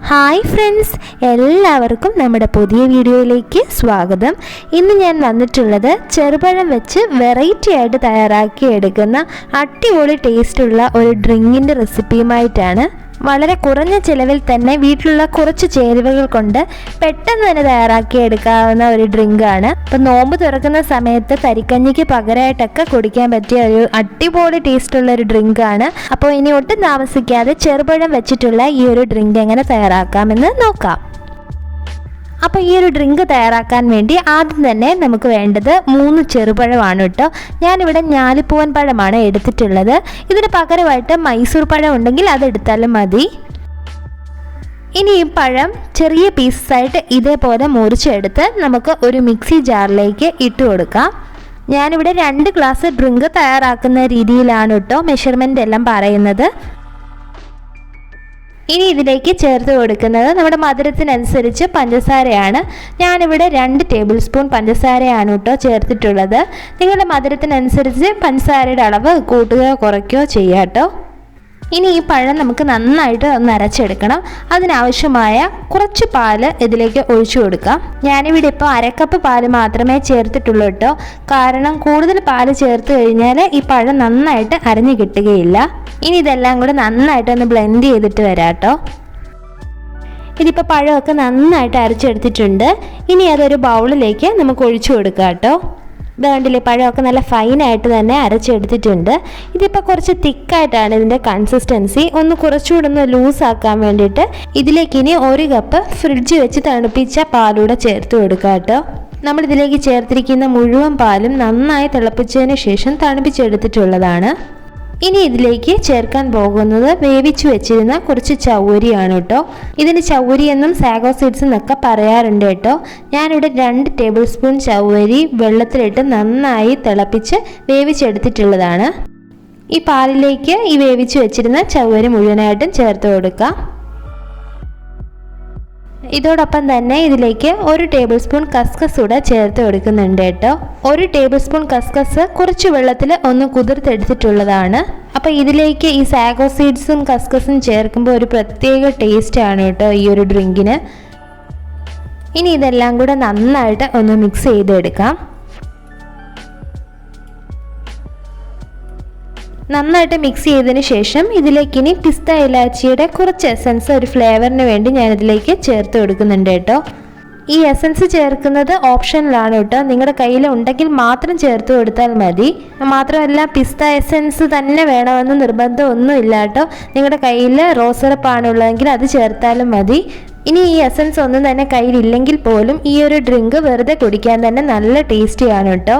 Hi friends, എല്ലാവർക്കും നമ്മുടെ പുതിയ വീഡിയോയിലേക്ക് സ്വാഗതം. ഇന്ന് ഞാൻ വന്നിട്ടുള്ളത് ചെറുപഴം വെച്ച് വെറൈറ്റി ആയിട്ട് തയ്യാറാക്കിയെടുക്കുന്ന അടിപൊളി ടേസ്റ്റുള്ള ഒരു ഡ്രിങ്കിൻ്റെ റെസിപ്പിയുമായിട്ടാണ്. വളരെ കുറഞ്ഞ ചിലവിൽ തന്നെ വീട്ടിലുള്ള കുറച്ച് ചേരുവകൾ കൊണ്ട് പെട്ടെന്ന് തന്നെ തയ്യാറാക്കിയെടുക്കാവുന്ന ഒരു ഡ്രിങ്കാണ്. അപ്പം നോമ്പ് തുറക്കുന്ന സമയത്ത് തരിക്കഞ്ഞിക്ക് പകരമായിട്ടൊക്കെ കുടിക്കാൻ പറ്റിയ ഒരു അടിപൊളി ടേസ്റ്റുള്ള ഒരു ഡ്രിങ്കാണ്. അപ്പോൾ ഇനി ഒട്ടും താമസിക്കാതെ ചെറുപഴം വെച്ചിട്ടുള്ള ഈ ഒരു ഡ്രിങ്ക് എങ്ങനെ തയ്യാറാക്കാമെന്ന് നോക്കാം. അപ്പോൾ ഈ ഒരു ഡ്രിങ്ക് തയ്യാറാക്കാൻ വേണ്ടി ആദ്യം തന്നെ നമുക്ക് വേണ്ടത് 3 ചെറുപഴമാണ് കേട്ടോ. ഞാനിവിടെ ഞാലിപ്പൂവൻ പഴമാണ് എടുത്തിട്ടുള്ളത്. ഇതിന് പകരമായിട്ട് മൈസൂർ പഴം ഉണ്ടെങ്കിൽ അതെടുത്താലും മതി. ഇനി ഈ പഴം ചെറിയ പീസസായിട്ട് ഇതേപോലെ മുറിച്ചെടുത്ത് നമുക്ക് ഒരു മിക്സി ജാറിലേക്ക് ഇട്ട് കൊടുക്കാം. ഞാനിവിടെ 2 ഗ്ലാസ് ഡ്രിങ്ക് തയ്യാറാക്കുന്ന രീതിയിലാണ് കേട്ടോ മെഷർമെൻ്റ് എല്ലാം പറയുന്നത്. ഇനി ഇതിലേക്ക് ചേർത്ത് കൊടുക്കുന്നത് നമ്മുടെ മധുരത്തിനനുസരിച്ച് പഞ്ചസാരയാണ്. ഞാനിവിടെ 2 ടേബിൾ സ്പൂൺ പഞ്ചസാരയാണ് കേട്ടോ ചേർത്തിട്ടുള്ളത്. നിങ്ങളുടെ മധുരത്തിനനുസരിച്ച് പഞ്ചസാരയുടെ അളവ് കൂട്ടുകയോ കുറയ്ക്കുകയോ ചെയ്യാം കേട്ടോ. ഇനി ഈ പഴം നമുക്ക് നന്നായിട്ട് ഒന്ന് അരച്ചെടുക്കണം. അതിനാവശ്യമായ കുറച്ച് പാല് ഇതിലേക്ക് ഒഴിച്ചു കൊടുക്കാം. ഞാനിവിടെ ഇപ്പോൾ 1/2 കപ്പ് പാല് മാത്രമേ ചേർത്തിട്ടുള്ളൂ കേട്ടോ. കാരണം കൂടുതൽ പാല് ചേർത്ത് കഴിഞ്ഞാൽ ഈ പഴം നന്നായിട്ട് അരഞ്ഞു കിട്ടുകയില്ല. ഇനി ഇതെല്ലാം കൂടെ നന്നായിട്ടൊന്ന് ബ്ലെൻഡ് ചെയ്തിട്ട് വരാം കേട്ടോ. ഇതിപ്പോൾ പഴമൊക്കെ നന്നായിട്ട് അരച്ചെടുത്തിട്ടുണ്ട്. ഇനി അതൊരു ബൗളിലേക്ക് നമുക്ക് ഒഴിച്ചു കൊടുക്കാം കേട്ടോ. ഇത് കണ്ടില്ലേ, പഴമൊക്കെ നല്ല ഫൈനായിട്ട് തന്നെ അരച്ചെടുത്തിട്ടുണ്ട്. ഇതിപ്പോൾ കുറച്ച് തിക്കായിട്ടാണ് ഇതിൻ്റെ കൺസിസ്റ്റൻസി. കുറച്ചുകൂടെ ഒന്ന് ലൂസാക്കാൻ വേണ്ടിയിട്ട് ഇതിലേക്ക് ഇനി 1 കപ്പ് ഫ്രിഡ്ജ് വെച്ച് തണുപ്പിച്ച പാലൂടെ ചേർത്ത് കൊടുക്കാം കേട്ടോ. നമ്മളിതിലേക്ക് ചേർത്തിരിക്കുന്ന മുഴുവൻ പാലും നന്നായി തിളപ്പിച്ചതിന് ശേഷം തണുപ്പിച്ചെടുത്തിട്ടുള്ളതാണ്. ഇനി ഇതിലേക്ക് ചേർക്കാൻ പോകുന്നത് വേവിച്ചു വെച്ചിരുന്ന കുറച്ച് ചൗവരിയാണ് കേട്ടോ. ഇതിന് ചൗവരി എന്നും സാഗോ സീഡ്സ് എന്നൊക്കെ പറയാറുണ്ട് കേട്ടോ. ഞാനിവിടെ 2 ടേബിൾ സ്പൂൺ ചൗവരി വെള്ളത്തിലിട്ട് നന്നായി തിളപ്പിച്ച് വേവിച്ചെടുത്തിട്ടുള്ളതാണ്. ഈ പാലിലേക്ക് ഈ വേവിച്ചു വെച്ചിരുന്ന ചൗവരി മുഴുവനായിട്ടും ചേർത്ത് കൊടുക്കാം. ഇതോടൊപ്പം തന്നെ ഇതിലേക്ക് 1 ടേബിൾ സ്പൂൺ കസ്കസ് കൂടെ ചേർത്ത് കൊടുക്കുന്നുണ്ട് കേട്ടോ. 1 ടേബിൾ സ്പൂൺ കസ്കസ് കുറച്ച് വെള്ളത്തിൽ ഒന്ന് കുതിർത്തെടുത്തിട്ടുള്ളതാണ്. അപ്പോൾ ഇതിലേക്ക് ഈ സാഗോ സീഡ്സും കസ്കസും ചേർക്കുമ്പോൾ ഒരു പ്രത്യേക ടേസ്റ്റ് ആണ് കേട്ടോ ഈ ഒരു ഡ്രിങ്കിന്. ഇനി ഇതെല്ലാം കൂടെ നന്നായിട്ട് ഒന്ന് മിക്സ് ചെയ്തെടുക്കാം. നന്നായിട്ട് മിക്സ് ചെയ്തതിന് ശേഷം ഇതിലേക്ക് ഇനി പിസ്ത ഇലാച്ചിയുടെ കുറച്ച് എസൻസ് ഒരു ഫ്ലേവറിന് വേണ്ടി ഞാനിതിലേക്ക് ചേർത്ത് കൊടുക്കുന്നുണ്ട് കേട്ടോ. ഈ എസൻസ് ചേർക്കുന്നത് ഓപ്ഷനിലാണ് കേട്ടോ. നിങ്ങളുടെ കയ്യിൽ ഉണ്ടെങ്കിൽ മാത്രം ചേർത്ത് കൊടുത്താൽ മതി. മാത്രമല്ല പിസ്ത എസൻസ് തന്നെ വേണമെന്ന് നിർബന്ധമൊന്നുമില്ല കേട്ടോ. നിങ്ങളുടെ കയ്യിൽ റോസ് സിറപ്പാണ് ഉള്ളതെങ്കിൽ അത് ചേർത്താലും മതി. ഇനി ഈ എസൻസ് ഒന്നും തന്നെ കയ്യിലില്ലെങ്കിൽ പോലും ഈ ഒരു ഡ്രിങ്ക് വെറുതെ കുടിക്കാൻ തന്നെ നല്ല ടേസ്റ്റിയാണ് കേട്ടോ.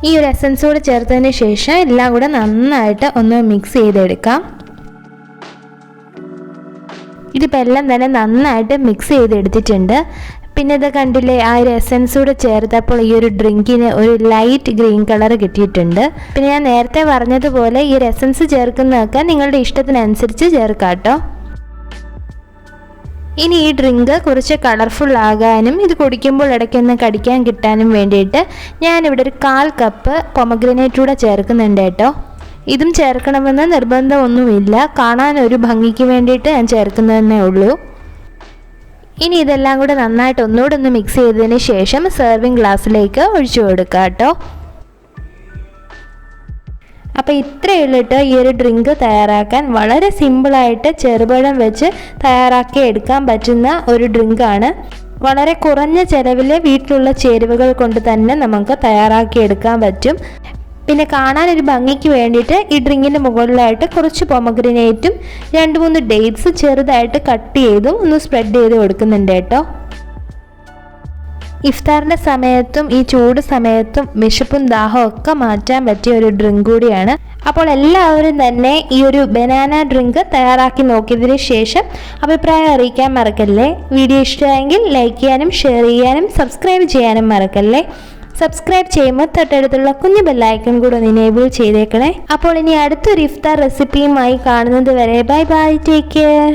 ഈ ഒരു എസൻസ് കൂടെ ചേർത്തതിന് ശേഷം എല്ലാം കൂടെ നന്നായിട്ട് ഒന്ന് മിക്സ് ചെയ്തെടുക്കാം. ഇതിപ്പോൾ എല്ലാം തന്നെ നന്നായിട്ട് മിക്സ് ചെയ്തെടുത്തിട്ടുണ്ട്. പിന്നെ ഇത് കണ്ടില്ലേ, ആ ഒരു എസൻസ് കൂടെ ചേർത്തപ്പോൾ ഈ ഒരു ഡ്രിങ്കിന് ഒരു ലൈറ്റ് ഗ്രീൻ കളർ കിട്ടിയിട്ടുണ്ട്. പിന്നെ ഞാൻ നേരത്തെ പറഞ്ഞതുപോലെ ഈ ഒരു എസൻസ് ചേർക്കുന്നതൊക്കെ നിങ്ങളുടെ ഇഷ്ടത്തിനനുസരിച്ച് ചേർക്കാം കേട്ടോ. ഇനി ഈ ഡ്രിങ്ക് കുറച്ച് കളർഫുൾ ആകാനും ഇത് കുടിക്കുമ്പോൾ ഇടയ്ക്കൊന്ന് കടിക്കാൻ കിട്ടാനും വേണ്ടിയിട്ട് ഞാനിവിടെ ഒരു 1/4 കപ്പ് പൊമഗ്രാനേറ്റ് കൂടെ ചേർക്കുന്നുണ്ട് കേട്ടോ. ഇതും ചേർക്കണമെന്ന് നിർബന്ധമൊന്നുമില്ല, കാണാൻ ഒരു ഭംഗിക്ക് വേണ്ടിയിട്ട് ഞാൻ ചേർക്കുന്നതന്നെ ഉള്ളൂ. ഇനി ഇതെല്ലാം കൂടെ നന്നായിട്ട് ഒന്നുകൂടെ ഒന്ന് മിക്സ് ചെയ്തതിന് ശേഷം സെർവിങ് ഗ്ലാസ്സിലേക്ക് ഒഴിച്ചു കൊടുക്കാം കേട്ടോ. അപ്പോൾ ഇത്രയേ ഉള്ളൂ കേട്ടോ ഈ ഒരു ഡ്രിങ്ക് തയ്യാറാക്കാൻ. വളരെ സിമ്പിളായിട്ട് ചെറുപഴം വെച്ച് തയ്യാറാക്കി എടുക്കാൻ പറ്റുന്ന ഒരു ഡ്രിങ്കാണ്. വളരെ കുറഞ്ഞ ചിലവിൽ വീട്ടിലുള്ള ചേരുവകൾ കൊണ്ട് തന്നെ നമുക്ക് തയ്യാറാക്കി എടുക്കാൻ പറ്റും. പിന്നെ കാണാനൊരു ഭംഗിക്ക് വേണ്ടിയിട്ട് ഈ ഡ്രിങ്കിൻ്റെ മുകളിലായിട്ട് കുറച്ച് പൊമഗ്രാനേറ്റും 2-3 ഡേറ്റ്സ് ചെറുതായിട്ട് കട്ട് ചെയ്തും ഒന്ന് സ്പ്രെഡ് ചെയ്ത് കൊടുക്കുന്നുണ്ട് കേട്ടോ. ഇഫ്താറിൻ്റെ സമയത്തും ഈ ചൂട് സമയത്തും വിശപ്പും ദാഹവും ഒക്കെ മാറ്റാൻ പറ്റിയ ഒരു ഡ്രിങ്ക് കൂടിയാണ്. അപ്പോൾ എല്ലാവരും തന്നെ ഈ ഒരു ബനാന ഡ്രിങ്ക് തയ്യാറാക്കി നോക്കിയതിന് ശേഷം അഭിപ്രായം അറിയിക്കാൻ മറക്കല്ലേ. വീഡിയോ ഇഷ്ടമായെങ്കിൽ ലൈക്ക് ചെയ്യാനും ഷെയർ ചെയ്യാനും സബ്സ്ക്രൈബ് ചെയ്യാനും മറക്കല്ലേ. സബ്സ്ക്രൈബ് ചെയ്യുമ്പോൾ തൊട്ടടുത്തുള്ള കുഞ്ഞു ബെല്ലൈക്കൺ കൂടെ ഒന്ന് എനേബിൾ ചെയ്തേക്കണേ. അപ്പോൾ ഇനി അടുത്തൊരു ഇഫ്താർ റെസിപ്പിയുമായി കാണുന്നത് വരെ ബൈ ബൈ, ടേക്ക് കെയർ.